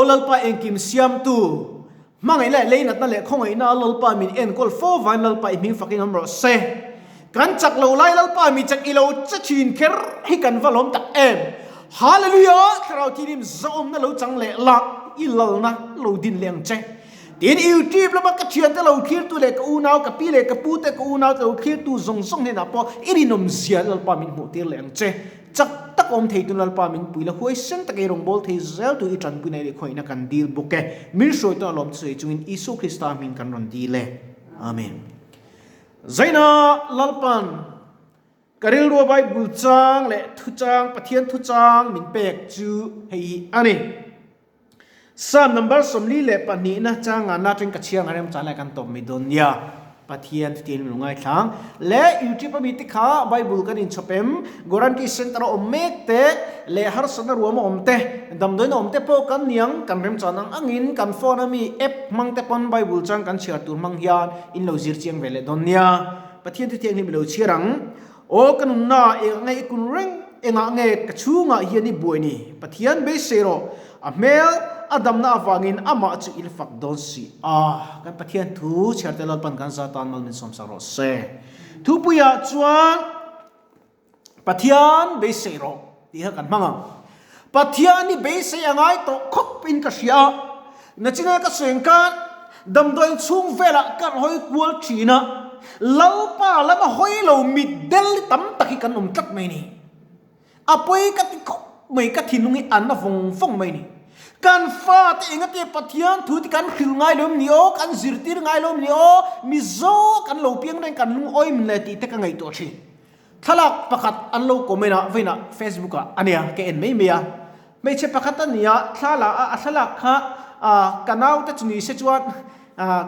lalpa engkim siam tu mangai le leinat na le khongai na lalpa min en kol fo van lalpa i ming fakin amro se kan chak lo lai lalpa mi chak ilo chachin ker hi kan valom tak em hallelujah khrau tinim zom na lo chang le la ilal na lo din leng che tin YouTube la ka thian te lo khir tu le ka unaw ka pi le ka pu te ka unaw te lo khir tu zong zong ne na po irinom zia lalpa min mu te leng che chak tak om thei tun lalpa min puila huai sen tak erong bol thei zel tu i tran punai le khoina kan dil buke min soi to lom chei chungin Isu Krista min kan ron di le amen zaina lalpan karil ro Bible chang le thu chang pathian thu chang min pek chu hei ani Psalm number somli le pani na chang na tring ka chiang arem cha la kan tom mi don ya pathian tin lungai thang le YouTube mi ti kha Bible kan in chopem goran ki center omek te le har sana ruam omte dam doin omte po kan niang kan rem chanang angin kan phone ami app mang te pon Bible chang kan share tur mang hian in lo zir chiang vele don ya pathian ti tiang ni lo chirang o kan na e ngai kun reng enga nge kachunga hiani boini pathian be sero amel adam na awangin ama chu ilfak don si kan pathian thu chertelal pan kan satan mal min somsaro se thupuya chuan pathian be sero ti ha kan manga pathian ni be se angai to khop in ka sia na chinga ka sengkan dam doi chung vela kan hoi kwal thina lalpa lama hoi lo middel tam taki kan tat mai ni apoi ka ti khop mai ka thinungi an na phong mai ni kan fa te engate pathian thu ti kan khil ngai lom ni o kan zirtir ngai lom ni o mizo kan lo piang ren kan lung oi min le ti te ka ngai to thi thalak pakhat an lo komena veina Facebook a ania ke en mei mea mei che pakhat ania thala a thalak kha kanau te chuni se chuan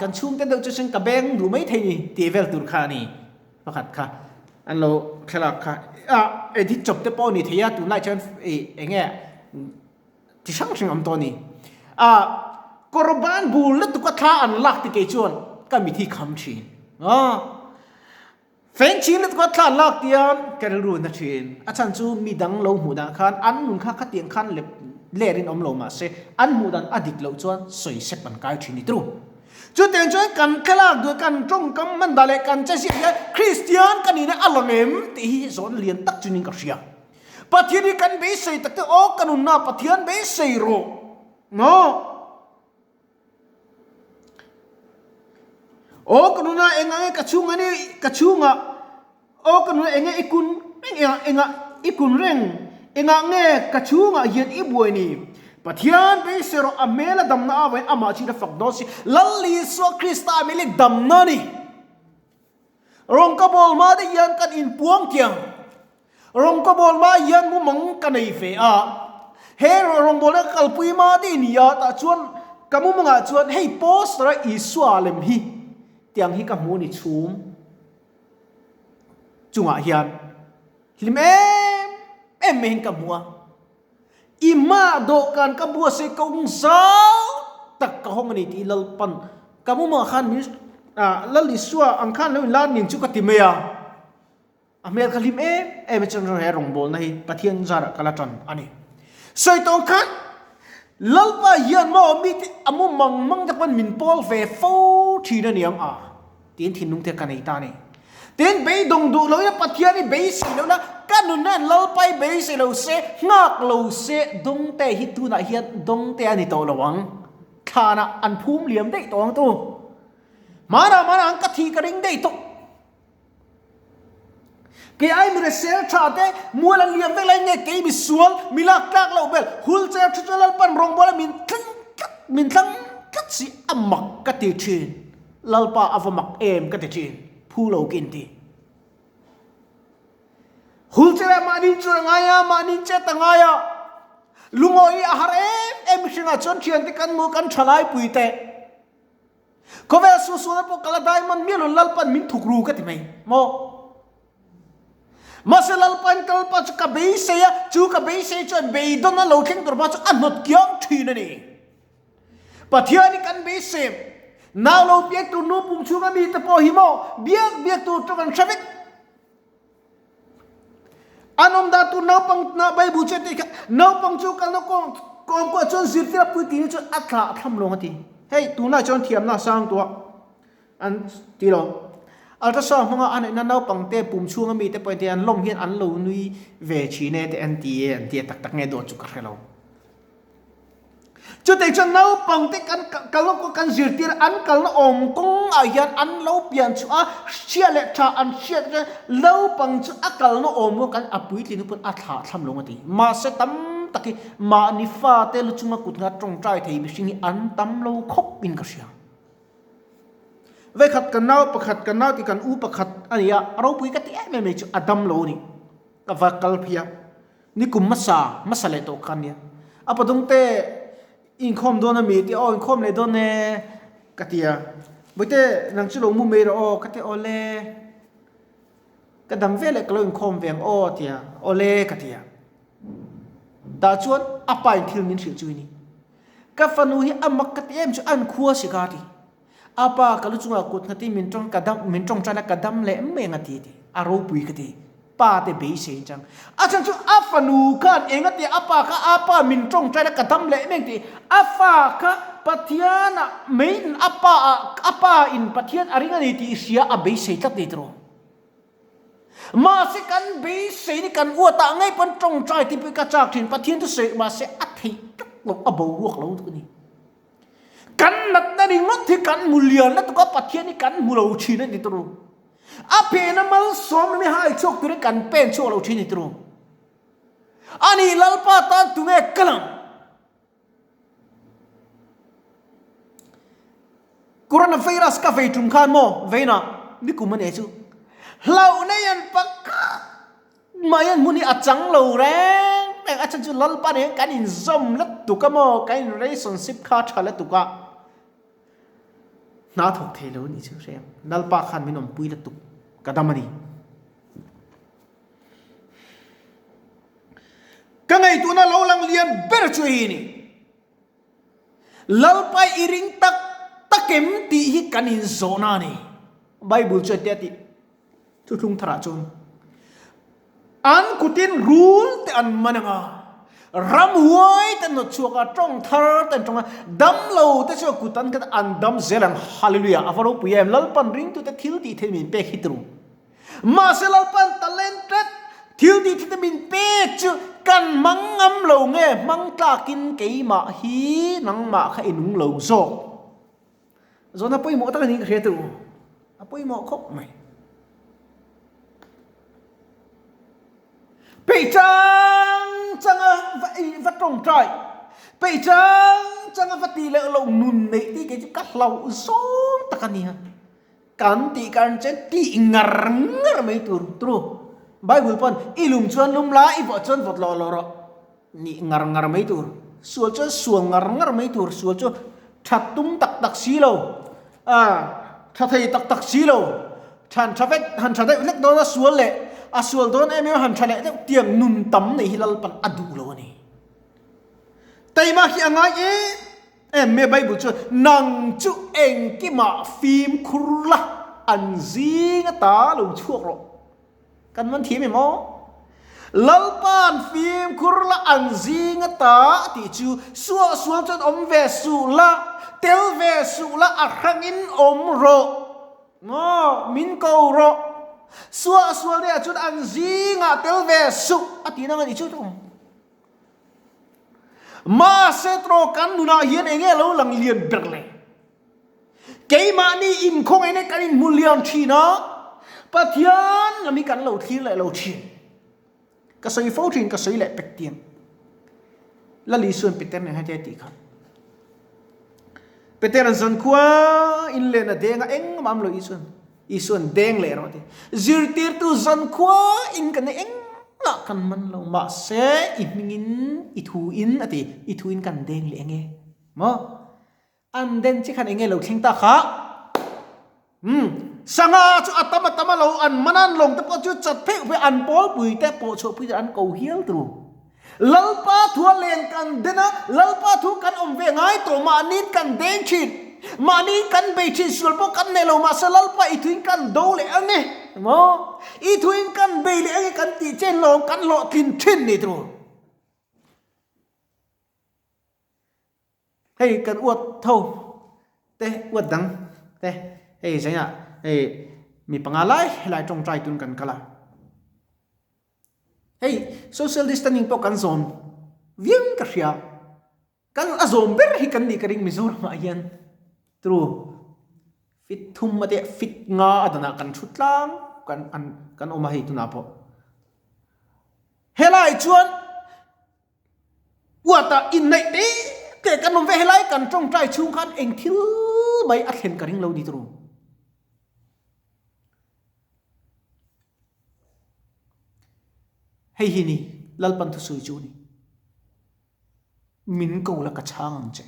kan chung te do chu sing ka beng du mai thei ni ti vel tur kha ni pakhat kha an lo thalak kha edit chop te po ni theya tu nai chan enge ti sang sing am to ni korban bul na tu ka tha an lak ti ke chuan ka mi thi kham thin fen chin na tu ka tha lak tian ka ru na thin a chan chu mi dang lo mu da khan an nun kha ka tiang khan le rin om lo ma se an mu dan adik lo chuan soi se pan kai thin ni tru chu ten choi kan khalak du kan trong kam man da le kan cha si Christian kan ni na alangem ti hi zon lian tak chunin ka ria pathian kan be sei tak te o kanun na pathian be sei ro no o kanun na enga kachunga ni kachunga o kanun enga ikun reng enga nge kachunga yen ibuai ni pathian be sei ro amela dam na awe ama chi da fakdo si lalli so Krista ameli dam na ni rong ka bol ma de yan kan in puang tiang rong ko bol ma yan mu mang kanai fe he rong bol kal pui ma din ya ta chuan kamu manga chuan hey post ra Israelem hi tiang hi ka mu ni chum chunga hian lim em men ka mua ima do kan ka bua se kong sao tak ka hong ni ti lal pan kamu ma khan ni lal iswa ang khan lo lan nin chu ka ti me amel kalim chen ro herong bol nahi pathian zara kalatan ani soi tong khan lalpa yan mo mi amu mang ta pan min pol ve fo thi na niam tin thin nung te kanai ta ni tin be dong du lo ya pathian ni be si lo na kanun na lalpai be si lo se ngak lo se dong te hi tu na hiat dong te ani to lawang thana an phum liam dei tong tu mara ang ka thi ka ring dei to cái ai mình sẽ trả thế mua lần liam với lại nghe cái bị xuống mình lạc lạc lâu bel hul chơi chơi lần pan rong bola mình thăng cắt si âm mặc cắt tiền trên lalpa ava mặc em cắt tiền trên phu lâu kinh ti hul chơi mà đi chơi ngay à lungoi ahar em sinh ở chốn chuyện thì căn mua căn trả lại bùi tệ có vẻ su na po kala diamond mielo lalpan min thukru ka ti mai mo masalal pan kalpa chu ka be se ya chu ka be se chu be don na lo thing tor ba chu anot kyang thi na ni pathiani kan be se now lo piek tu nu pum chu ga mi te po hi mo biak tu to kan shavik anom da tu now pang na bai bu che te now pang chu kal no ko ก็จนสิที่รับพูดทีนี้จนอัตราทำลงทีเฮ้ยตัวน่าจนเทียมน่าสร้างตัวอันที่เราอัลตราซาวด์ของอันนั้นเราปังเตะปุ่มช่วงมีแต่ปอยเตียนลมเฮียนอันเรานุยเวชีเนแต่อันตีตักเงยโดดจุกกันเราจุดเด็กจนเราปังเตะกันเราก็กันสิที่อันกันเราอมกงอายันอันเราเปลี่ยนชัวเชี่ยเล็กชาอันเชี่ยเราปังชัวกันเราอมกันอปุยที่นู้นอัตราทำลงทีมาเสตั้มตะกี้มานิฟ้าเตลุจุมากุดงาตรงใจที่มิชิงอันตั้มเราคบบินกันเสียเวขัดกันน้าประขัดกันน้าที่กันประขัดอันนี้เราปุยกันที่ไม่มีจุดอดัมโลนี่กับวักลเพียนี่กุมมัสเลโตกันเนี่ยปะตรงเตอินคอมโดนมีที่อินคอมเลยโดนเนกัตยาบุตรนังชิโลมุเมโรกัตยาเลกัดดำเวลกลอินคอมเวียงเตียเลกัตยาดาชวนไปทิลมินสิจุยนี่กับฟันูฮีมักกัตยามจุอันคัวสิกาทีapa kalau cuma akut nanti mincong cana kadam le mengati ti aropui kati pa te beise jang acan cu apa nukan engati apa mincong cana kadam le mengti apa ka patiana main apa in patian aringan ti sia abeise tat ditro masih kan beise ni kan uata ngai pancong cai ti pikacak tin patian tu se masih athi lo abau ruak lo tu ni kan nat na ringot thi kan mulian na tuka pathian ni kan mulo chi na ditru ape na mal som mi hai chok tu kan pen chok lo chi ni tru ani lalpa ta tu nge kalam corona virus ka ve tum khan mo ve na ni ku man e chu lau na yan pak mayan muni achang lo reng nang achan chu lalpa ne kan in zom lat tu ka mo kan relationship kha thala tu kaน่าถกเทโลนี่ชื่อเรียงนัลปาขันมินอมปุยละตุกกระดามันนี่กังไงตัวนั้นเราลังเลียนเบรช่วยนี่ลัลไปอิริงตักตะเข็มตีฮิกันอินโซนานี่ไบเบิลช่วยเตติทุกทราจงอันกุตินรูลแต่อันมันงารำหวยแต่หนวดชัวกจ้องเธอแต่จงดำโลแต่ชัวกุตันกันอันดำเซลังฮาเลลูยาอาฟารุปุยมลัลปันริงตุแต่ทิลดีเทมินเปฮิตรูมาเซลัลปันตะเลนเต็ดทิลดีเทมินเปจุกันมังงำโลเงมังตากินเกยมาฮีนังมาขนุงโลโซโซน่าปุยหมอตั้งนี้ก็เสียตัวปุยหมอครบไหมไปจังวัดตรงใจไปจังวัดตีเลเราหนุนในที่เกี่ยวกับเราซ้อมตะกันเนี่ยการตีการเจตีงร์ไม่ถูกตรูไบเบิลปนอีลุมชวนลุมลาอีบอชวนฟดลอนี่งร์ไม่ถูกส่วนจะส่วนงร์ไม่ถูกส่วนจะชัดตุ้มตักซีโลชัดไทยตักซีโลชันชัดเล็กโดนส่วนเละส่วนตัวนั้นไม่หันชันเละเตียงนุ่นตั้มในฮิลลปันอดูโลนี่แต่มาขี้ง่ายเมื่อไบเบิลชวนนังจุเองกิมาฟิล์มครุละอันซีงตาลงชั่วโรกันมันทีไม่มอลัลปานฟิล์มครุละอันซีงตาที่จูสัวจนอมเวสุละเตลเวสุละอัครังอินอมโรมินเกาโรสัวเนี่ยจนอันซีงะเตลเวสุอตินังนี่ชุดมาเซโตรกันนุนาเฮียนเองเราหลังเลียนเบรเลยเกยมานี่อินคงไอ้เนี่ยกันอินมุลยอนชีนะปะเทียนมีกันเราทีเลยเราชีก็ใส่ฟูทิงก็ใส่แหละเป็ดเตียงแล้วลีส่วนเป็ดเตียงเนี่ยให้ใจตีครับเป็ดเตียงสันขวาอินเลนเด้งเอ็งมั่มเราอีส่วนเด้งเลยเราทีจิรตีร์ตุสันขวาอินกันเอ็งกันมันเรามาเสอิมิงินอิทูอินอะไรอิทูอินกันเด้งเลยเงี้ยมั้งอันเด่นที่ขันเงี้ยเราทิ้งตาขาสังอาจุอัตมาเราอันมันอันลงแต่พอจุดจัดเพ่ไปอันโป้ปุยแต่โป้โชปุยอันเกาเฮียลตรูลัลปาทัวเลนกันเดนะลัลปาทัวกันอมเวงไงตัวมานิดกันเด้งชิดมานี่กันไปชิดส่วนพวกกันเนลมาสลัลปาอิทุนกันโดเลยอันนี้มั้งอิทุนกันเบลเลยกันตีเจนลงกันหลอดทินทินนี่ตรู ให้กันอวดเท่าเตะอวดดังเตะให้ใช่ไหมให้มีปังอะไรหลายจงใจตุนกันกันละให้ social distancing พวกกันโซนเวียงกระเชียกันอโซมเบอร์ให้กันดีกระดิ่งมิโซรมาเย็นทรูฟิตทุ่มมาเตะฟิตงาอันนั้นกันชุดล่างกันออกมาให้ตุนอาพอเฮลัยชวนว่าแต่อินในนี้เกิดกันนมเวเฮลัยกันจงใจชูกันเองทิลไม่อัดเห็นกันเองเราดีทรูให้ฮินี่ลัลปันทุสุยจูนี่มินกูละกระช่างเจ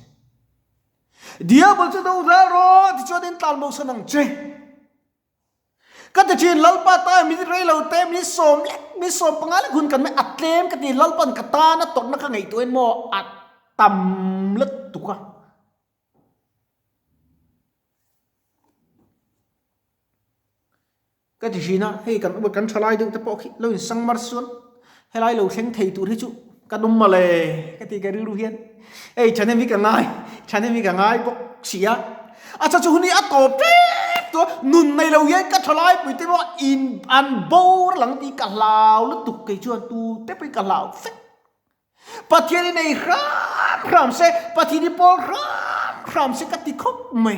เดียบจะดูแลรอที่จะดินตามมุสนังเจก็จะจีนลัลปาตามิเรเราเต็มมิสมเล็กมิสมปังอะไรคุณกันไม่อัดเต็มกันที่ลัลปันกตานะตกนักไงตัวเองโมอัดต่ำลึกตุกะก็จะจีน่ะให้กันอุปกันชลายดูแต่พอคิดเราสังมารส่วนให้ไล่เราเช่งไทยตัวที่จุกันนุ่มมาเลยก็ที่กันรู้เห็นฉันนี่มีกันง่ายฉันนี่มีกันง่ายพวกเสียอาจจะช่วงนี้อัดตบตัวนุ่นในเราเย็นก็ชลายไปแต่ว่าอินอันโบหลังตีกันลาวแล้วตุกไก่ชวนตูแต่ไปกันลาวเซ็ปะเทียนในครามเซปะเทียนในปอลครามเซก็ติคบไม่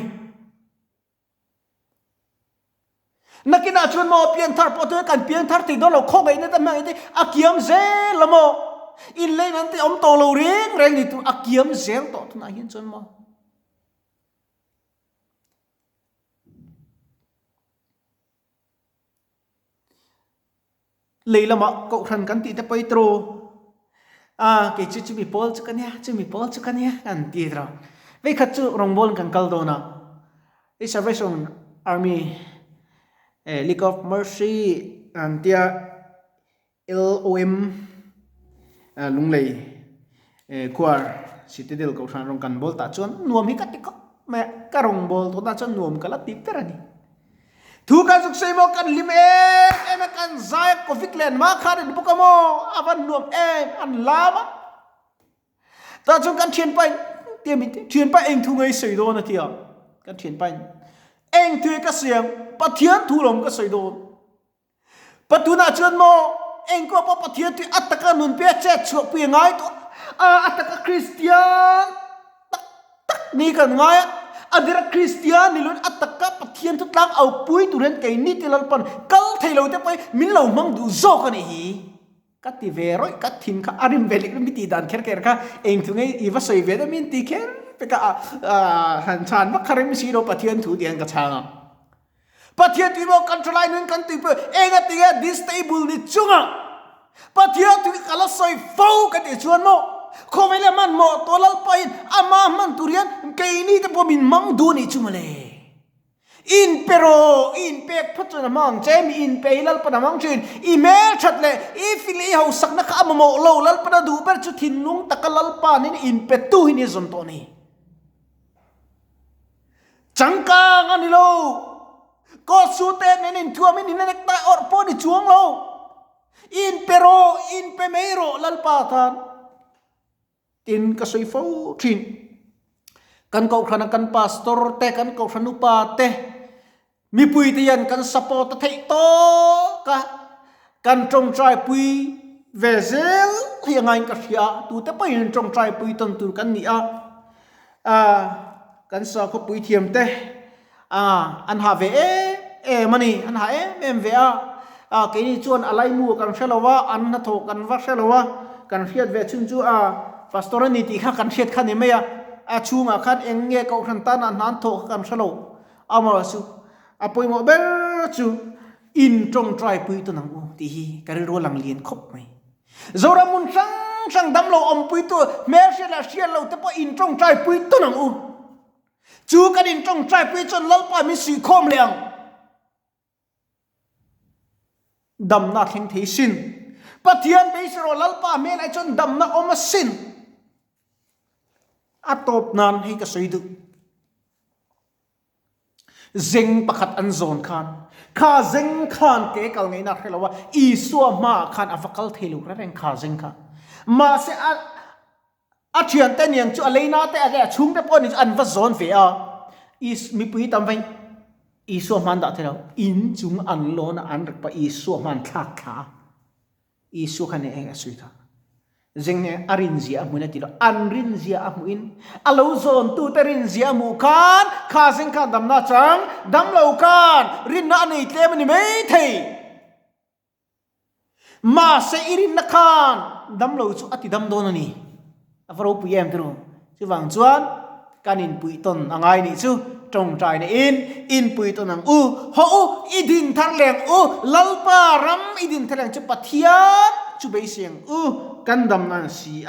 นักกินอาชวนมาเปลี่ยนทาร์ปอตัวกันเปลี่ยนทาร์ติดเราโคกไอ้นั่นแต่ไม่ได้อาเกียมเซลโมอินเลยนั่นที่อมโตเราเร่งนี่ตัวอาเกียมเซลต่อทุนอาเห็นชวนมาเลยละมาก็ทันกันตีแต่ไปโตรเกจิมีพอลจุกันเนี่ยจิมีพอลจุกันเนี่ยกันตีเราเว้ยขัดจุรองบอลกันกัลโดนะไอ้ Salvation Army League of Mercy อันเดีย LOM ลุงเลยควาสิทธิเดลก็ทันรองกันบอลตาชวนนวมฮิกัดติก็แม่กระรองบอลตัวตาชวนนวมกันละติดเท่านี้ทุกการสุขเสมอกันลิมกันใจก็ฟิกเลนมาขาดบุกโมอาวันนวมอันลามแต่จงกันเทียนไปเตียมิเทียนไปเองทุกไงใส่โดนนะเทียกันเทียนไปเองทุกก็เสียงปะเทียนทุลมก็ใส่โดนปะตุนาชวนโมเองก็ปะเทียนที่อัตตะนุนเปียเจ็ดชั่วเปียง่ายตัวอัตตะคริสเตียนตักนี่กันง่ายอันเดียร์คริสเตียนนี่ล้วนอัตตะกับปะเทียนทุกหลังเอาปุยตุเรนไก่นี่ที่ลัลปันกัลไทยเราจะไปมินเรามังดูโซกันนี่กัดที่เวรอยกัดทินข้าอาริมเวลิกมิตีดานเคร์ข้าเองถึงไงอีวาสวยเวดมินตีเคร์ไปกับหันชานวัคคาริมซีโรปะเทียนถูเดียนกับช่างปะเทียนที่บอกกันทลายนึงกันตีเปเองก็ตีแค่ดิสเตเบิลนี่จุงอ่ะปะเทียนที่กัลสอยฟูกันที่ชวนโมโคเวลมันโมตัวลัลปายอามามันตุเรียนไก่นี่แต่พอมินมังดูนี่จุมาเลยอินเปโรอินเปกพัฒนามังเจมอินเปลัลปนามังจีนอีเมลชัดเลยอีฟิลีเขาสักนักอามาโมโลลัลปนาดูเปิดจุดหินนุ่งตะกัลลัลปานี่อินเปตูหินซอนตัวนี้จังกางอันนี้โลก็สูเตนนี่ทัวร์ไม่นี่นักตาออร์ปอนี่จวงโลอินเปโรอินเปเมโรลัลปาทานตินก็สวยฟูชินกันก็ขณะกันพาสตอร์เตกันก็ขณะปาเตมีปุยเตียนกันสปอร์ตเทโตกันจงใจปุยเวเซลยังไงกันเสียตัวแต่ไปยังจงใจปุยตันตัวกันนี่กันสอบปุยเทียมเตอันหาเวมันนี่อันหาเอ็มเวแค่นี้ชวนอะไรมัวกันเชลว่าอันนัทโตกันว่าเชลว่ากันเฟียดเวชุนจูฟาสตอร์นี่ตีข้ากันเฟียดขันนี่ไม่ชูมาขันเองเงี้ยก็ขันตานันโตกันเชลเอามาสู้ปุยโมเบลจูอินจงใจปุยตัวนังอูตีกันรัวหลังเลียนคบไหมโซรามุนสังดำเราอมปุยตัวเมเชลาเชียเราแต่พออินจงใจปุยตัวนังอูจูกันอินจงใจปุยจนลัลปามีสีคมเลียงดำนักแห่งที่สินปะเทียนไปสโรลัลปาเมลไอจนดำนักอมสินอัตบนานให้กระสุยดุเซ็งประคัดอันโซนขันข้าเซ็งขันเก๋กัลไงนักเทลว่าอีสัวมาขันอฟักกัลเทลุกระเรงข้าเซ็งขันมาเส a thian te niang chu aleina te age chung te pon an va zon ve a is mi pui tam vai isu man da thelo in chung an lo na an rak pa isu man thak kha isu khane eng asui kha zengne arin zia mu na ti lo an rin zia amu in alo zon tu te rin zia mu kan kha zeng kha dam na chang dam lo kan rin na nei tle mani mai thei ma se irin na kan dam lo chu ati dam don ani afaro pu yem tru chu wang chuan kanin pui ton angai ni chu trong trai ne in pui ton ang ho idin thar leng lalpa ram idin thar leng chu pathian chu be siang kan dam nan si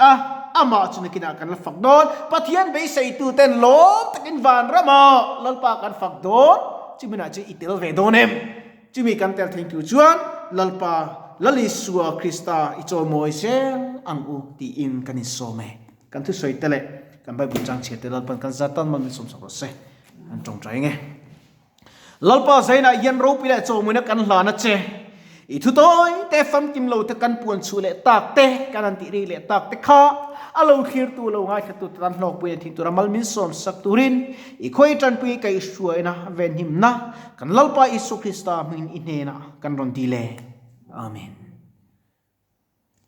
ama chu ne kina kan la fak don pathian be sei tu ten lo takin van rama lalpa kan fak don chu mina chu itel ve donem chu mi kan tel thank you chuan lalpa lalisua krista icho moi seng ang ti in kanin some kan thu soi tele kan bai bu chang che te lalpan kan zatan man som so se an trong trai nge lalpa zaina yan ro pi le cho mu na kan hla na che i thu toy te fam kim lo te kan puan chu le tak te kan an ti ri le tak te kha alo khir tu lo ngai khatu tan hlok pu thi tu ramal min som sak turin i khoi tan pi kai shuaina ven him na kan lalpa isu krista min inena kan ron dile amen.